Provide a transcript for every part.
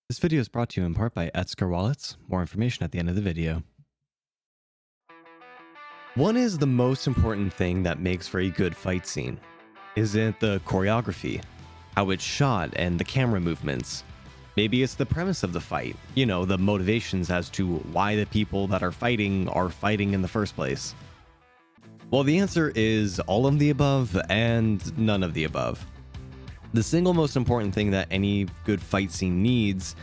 This video is brought to you in part by Ekster Wallets. More information at the end of the video. What is the most important thing that makes for a good fight scene? Is it the choreography, how it's shot, and the camera movements? Maybe it's the premise of the fight, the motivations as to why the people that are fighting in the first place. Well, the answer is all of the above and none of the above. The single most important thing that any good fight scene needs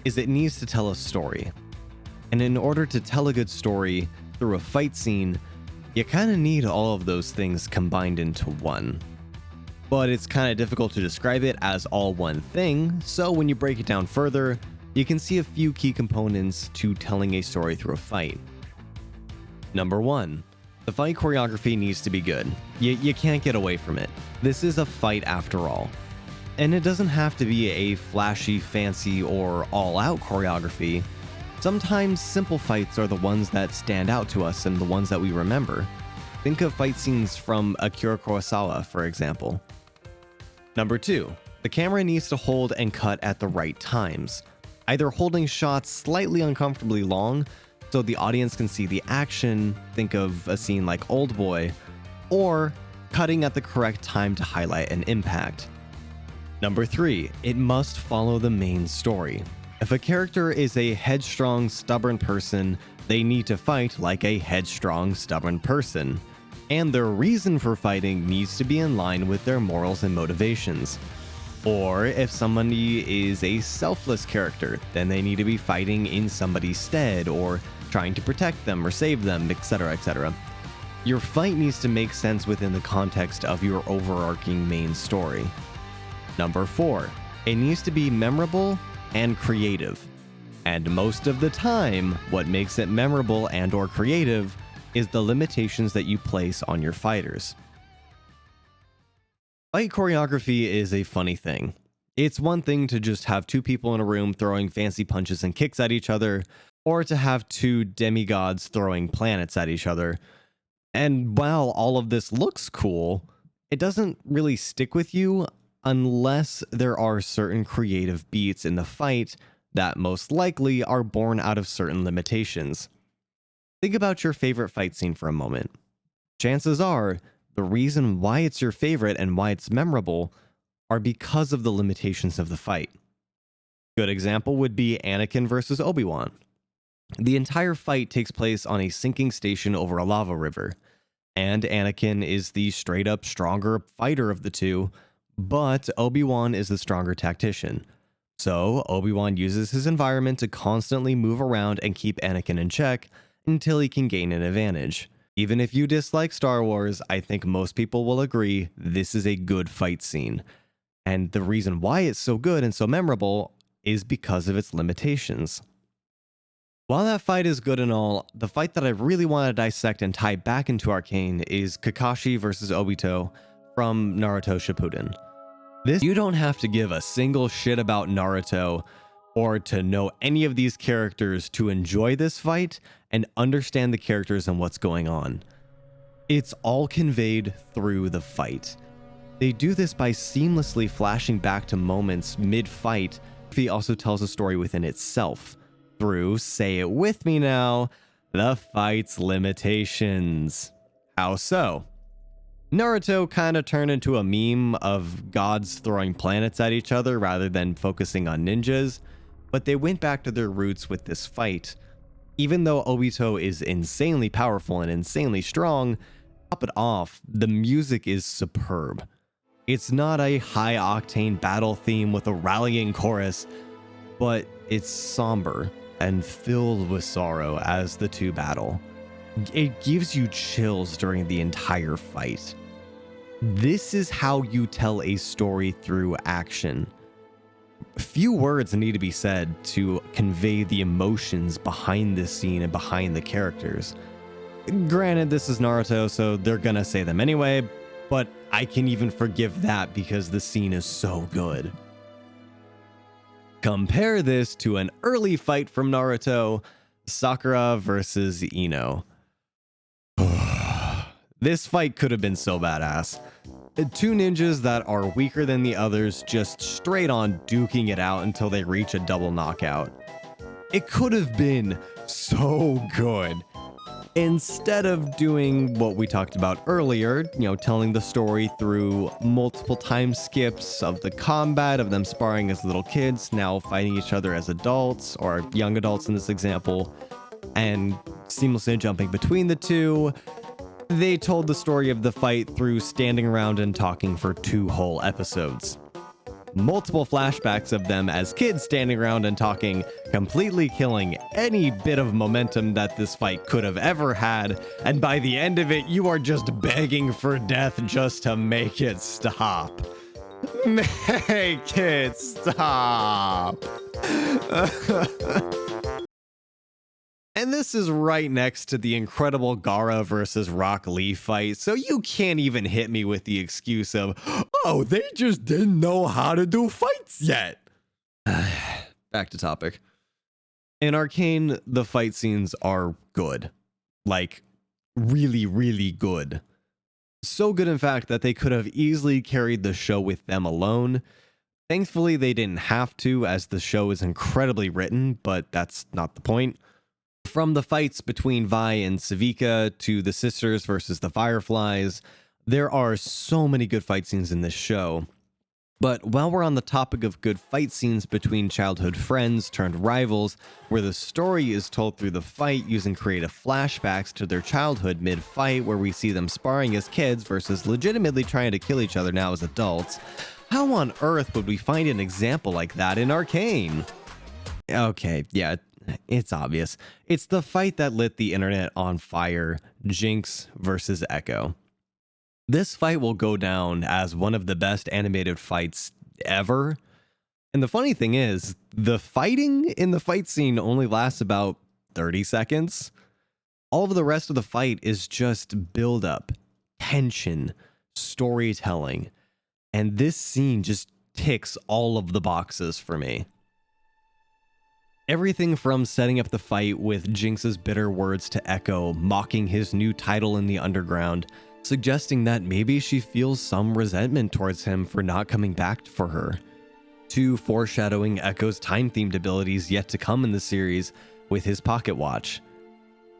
is it needs to tell a story. And in order to tell a good story through a fight scene, you kind of need all of those things combined into one. But it's kind of difficult to describe it as all one thing, so when you break it down further, you can see a few key components to telling a story through a fight. Number 1. The fight choreography needs to be good. You can't get away from it. This is a fight after all. And it doesn't have to be a flashy, fancy, or all-out choreography. Sometimes simple fights are the ones that stand out to us and the ones that we remember. Think of fight scenes from Akira Kurosawa, for example. Number 2. The camera needs to hold and cut at the right times, either holding shots slightly uncomfortably long so the audience can see the action, think of a scene like Oldboy, or cutting at the correct time to highlight an impact. Number 3, it must follow the main story. If a character is a headstrong, stubborn person, they need to fight like a headstrong, stubborn person. And their reason for fighting needs to be in line with their morals and motivations. Or if somebody is a selfless character, then they need to be fighting in somebody's stead or trying to protect them or save them, etc., etc. Your fight needs to make sense within the context of your overarching main story. Number 4, it needs to be memorable and creative. And most of the time, what makes it memorable and or creative is the limitations that you place on your fighters. Fight choreography is a funny thing. It's one thing to just have two people in a room throwing fancy punches and kicks at each other, or to have two demigods throwing planets at each other. And while all of this looks cool, it doesn't really stick with you unless there are certain creative beats in the fight that most likely are born out of certain limitations. Think about your favorite fight scene for a moment. Chances are, the reason why it's your favorite and why it's memorable are because of the limitations of the fight. Good example would be Anakin versus Obi-Wan. The entire fight takes place on a sinking station over a lava river, and Anakin is the straight up stronger fighter of the two, but Obi-Wan is the stronger tactician. So Obi-Wan uses his environment to constantly move around and keep Anakin in check until he can gain an advantage. Even if you dislike Star Wars, I think most people will agree this is a good fight scene. And the reason why it's so good and so memorable is because of its limitations. While that fight is good and all, the fight that I really want to dissect and tie back into Arcane is Kakashi versus Obito from Naruto Shippuden. You don't have to give a single shit about Naruto or to know any of these characters to enjoy this fight and understand the characters and what's going on. It's all conveyed through the fight. They do this by seamlessly flashing back to moments mid-fight. He also tells a story within itself through, say it with me now, the fight's limitations. How so? Naruto kind of turned into a meme of gods throwing planets at each other rather than focusing on ninjas, but they went back to their roots with this fight. Even though Obito is insanely powerful and insanely strong, top it off, the music is superb. It's not a high-octane battle theme with a rallying chorus, but it's somber and filled with sorrow as the two battle. It gives you chills during the entire fight. This is how you tell a story through action. Few words need to be said to convey the emotions behind this scene and behind the characters. Granted, this is Naruto, so they're gonna say them anyway, but I can even forgive that because the scene is so good. Compare this to an early fight from Naruto, Sakura versus Ino. This fight could have been so badass. Two ninjas that are weaker than the others just straight on duking it out until they reach a double knockout. It could have been so good. Instead of doing what we talked about earlier, telling the story through multiple time skips of the combat, of them sparring as little kids, now fighting each other as adults, or young adults in this example, and seamlessly jumping between the two, they told the story of the fight through standing around and talking for 2 whole episodes. Multiple flashbacks of them as kids standing around and talking, completely killing any bit of momentum that this fight could have ever had, and by the end of it, you are just begging for death just to make it stop. Make it stop! And this is right next to the incredible Gaara versus Rock Lee fight, so you can't even hit me with the excuse of, oh, they just didn't know how to do fights yet. Back to topic. In Arcane, the fight scenes are good. Like, really, really good. So good, in fact, that they could have easily carried the show with them alone. Thankfully, they didn't have to, as the show is incredibly written, but that's not the point. From the fights between Vi and Savika to the sisters versus the Fireflies, there are so many good fight scenes in this show. But while we're on the topic of good fight scenes between childhood friends turned rivals, where the story is told through the fight using creative flashbacks to their childhood mid-fight, where we see them sparring as kids versus legitimately trying to kill each other now as adults, how on earth would we find an example like that in Arcane? Okay, yeah, it's obvious. It's the fight that lit the internet on fire, Jinx versus Echo. This fight will go down as one of the best animated fights ever. And the funny thing is, the fighting in the fight scene only lasts about 30 seconds. All of the rest of the fight is just build-up, tension, storytelling. And this scene just ticks all of the boxes for me. Everything from setting up the fight with Jinx's bitter words to Echo, mocking his new title in the underground, suggesting that maybe she feels some resentment towards him for not coming back for her, to foreshadowing Echo's time-themed abilities yet to come in the series with his pocket watch,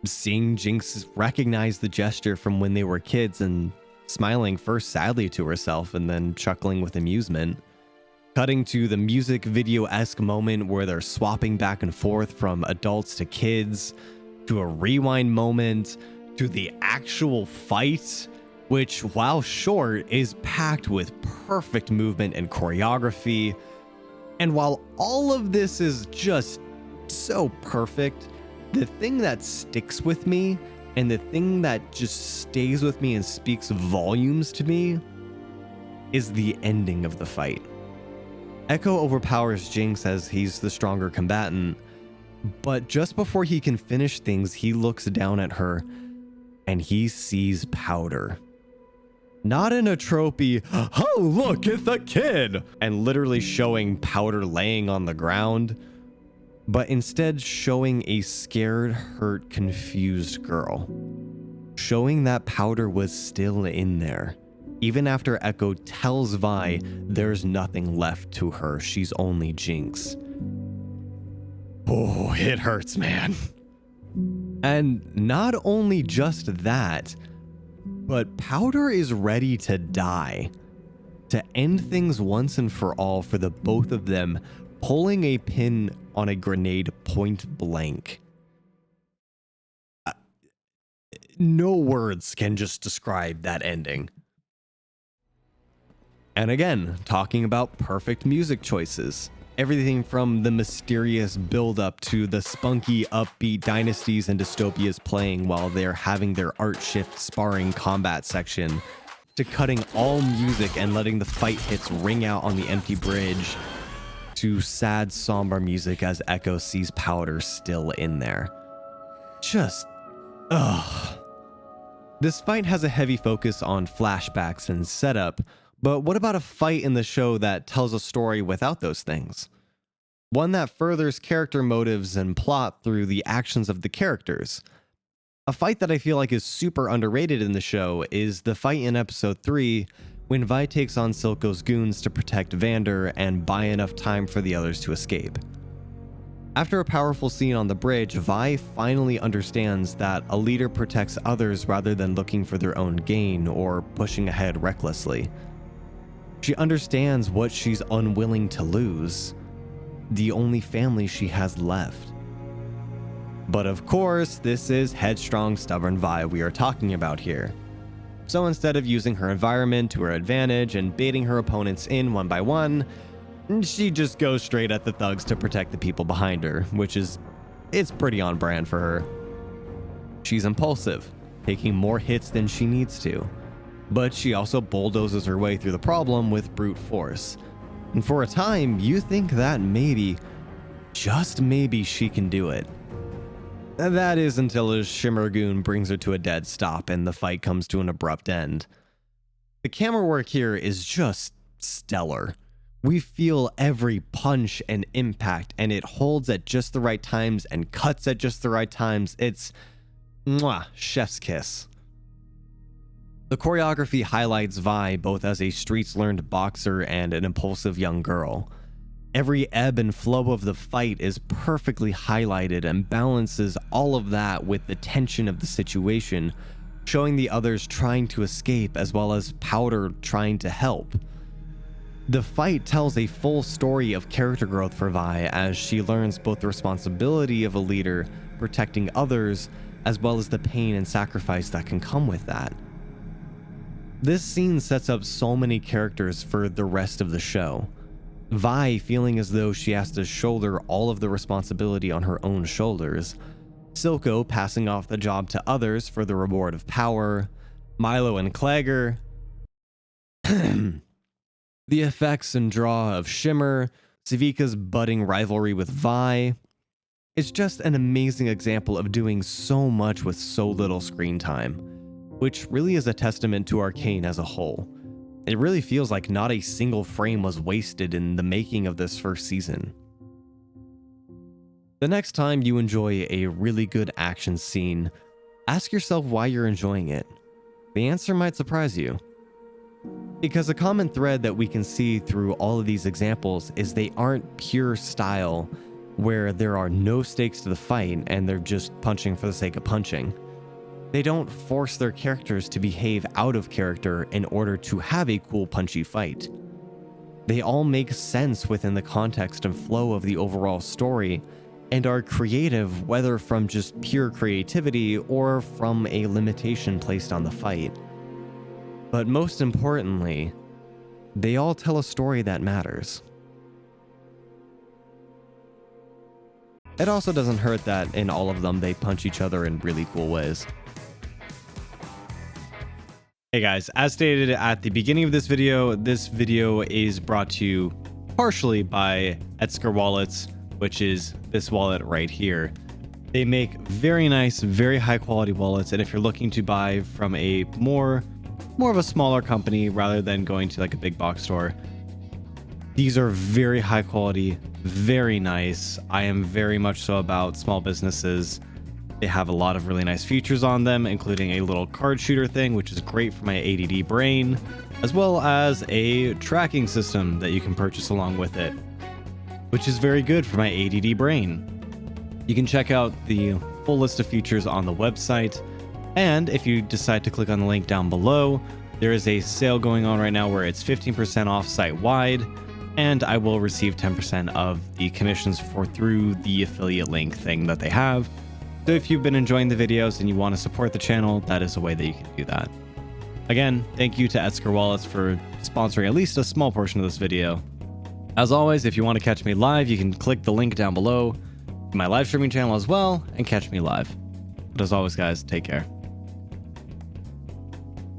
seeing Jinx recognize the gesture from when they were kids and smiling first sadly to herself and then chuckling with amusement, cutting to the music video-esque moment where they're swapping back and forth from adults to kids, to a rewind moment, to the actual fight, which, while short, is packed with perfect movement and choreography. And while all of this is just so perfect, the thing that sticks with me and the thing that just stays with me and speaks volumes to me is the ending of the fight. Echo overpowers Jinx as he's the stronger combatant, but just before he can finish things, he looks down at her and he sees powder. Not in a tropey, oh look, it's a kid, and literally showing powder laying on the ground, but instead showing a scared, hurt, confused girl. Showing that powder was still in there. Even after Echo tells Vi there's nothing left to her, she's only Jinx. Oh, it hurts, man. And not only just that, but Powder is ready to die. To end things once and for all for the both of them, pulling a pin on a grenade point blank. No words can just describe that ending. And again, talking about perfect music choices. Everything from the mysterious build-up to the spunky, upbeat dynasties and dystopias playing while they're having their art shift sparring combat section, to cutting all music and letting the fight hits ring out on the empty bridge, to sad, somber music as Echo sees Powder still in there. Just, ugh. This fight has a heavy focus on flashbacks and setup, but what about a fight in the show that tells a story without those things? One that furthers character motives and plot through the actions of the characters. A fight that I feel like is super underrated in the show is the fight in episode 3 when Vi takes on Silco's goons to protect Vander and buy enough time for the others to escape. After a powerful scene on the bridge, Vi finally understands that a leader protects others rather than looking for their own gain or pushing ahead recklessly. She understands what she's unwilling to lose, the only family she has left. But of course, this is headstrong, stubborn Vi we are talking about here. So instead of using her environment to her advantage and baiting her opponents in one by one, she just goes straight at the thugs to protect the people behind her, it's pretty on brand for her. She's impulsive, taking more hits than she needs to, but she also bulldozes her way through the problem with brute force. And for a time, you think that maybe, just maybe, she can do it. That is until a Shimmer goon brings her to a dead stop and the fight comes to an abrupt end. The camera work here is just stellar. We feel every punch and impact, and it holds at just the right times and cuts at just the right times. It's mwah, chef's kiss. The choreography highlights Vi both as a streets-learned boxer and an impulsive young girl. Every ebb and flow of the fight is perfectly highlighted and balances all of that with the tension of the situation, showing the others trying to escape as well as Powder trying to help. The fight tells a full story of character growth for Vi as she learns both the responsibility of a leader protecting others as well as the pain and sacrifice that can come with that. This scene sets up so many characters for the rest of the show. Vi feeling as though she has to shoulder all of the responsibility on her own shoulders, Silco passing off the job to others for the reward of power, Milo and Clagger, the effects and draw of Shimmer, Savika's budding rivalry with Vi. It's just an amazing example of doing so much with so little screen time, which really is a testament to Arcane as a whole. It really feels like not a single frame was wasted in the making of this first season. The next time you enjoy a really good action scene, ask yourself why you're enjoying it. The answer might surprise you. Because a common thread that we can see through all of these examples is they aren't pure style, where there are no stakes to the fight and they're just punching for the sake of punching. They don't force their characters to behave out of character in order to have a cool punchy fight. They all make sense within the context and flow of the overall story and are creative, whether from just pure creativity or from a limitation placed on the fight. But most importantly, they all tell a story that matters. It also doesn't hurt that in all of them they punch each other in really cool ways. Hey guys, as stated at the beginning of this video is brought to you partially by Ekster Wallets, which is this wallet right here. They make very nice, very high quality wallets, and if you're looking to buy from a more of a smaller company rather than going to like a big box store, these are very high quality, very nice. I am very much so about small businesses. They have a lot of really nice features on them, including a little card shooter thing, which is great for my ADD brain, as well as a tracking system that you can purchase along with it, which is very good for my ADD brain. You can check out the full list of features on the website, and if you decide to click on the link down below, there is a sale going on right now where it's 15% off site-wide, and I will receive 10% of the commissions through the affiliate link thing that they have. So if you've been enjoying the videos and you want to support the channel, that is a way that you can do that. Again, thank you to Ekster Wallets for sponsoring at least a small portion of this video. As always, if you want to catch me live, you can click the link down below to my live streaming channel as well and catch me live. But as always, guys, take care.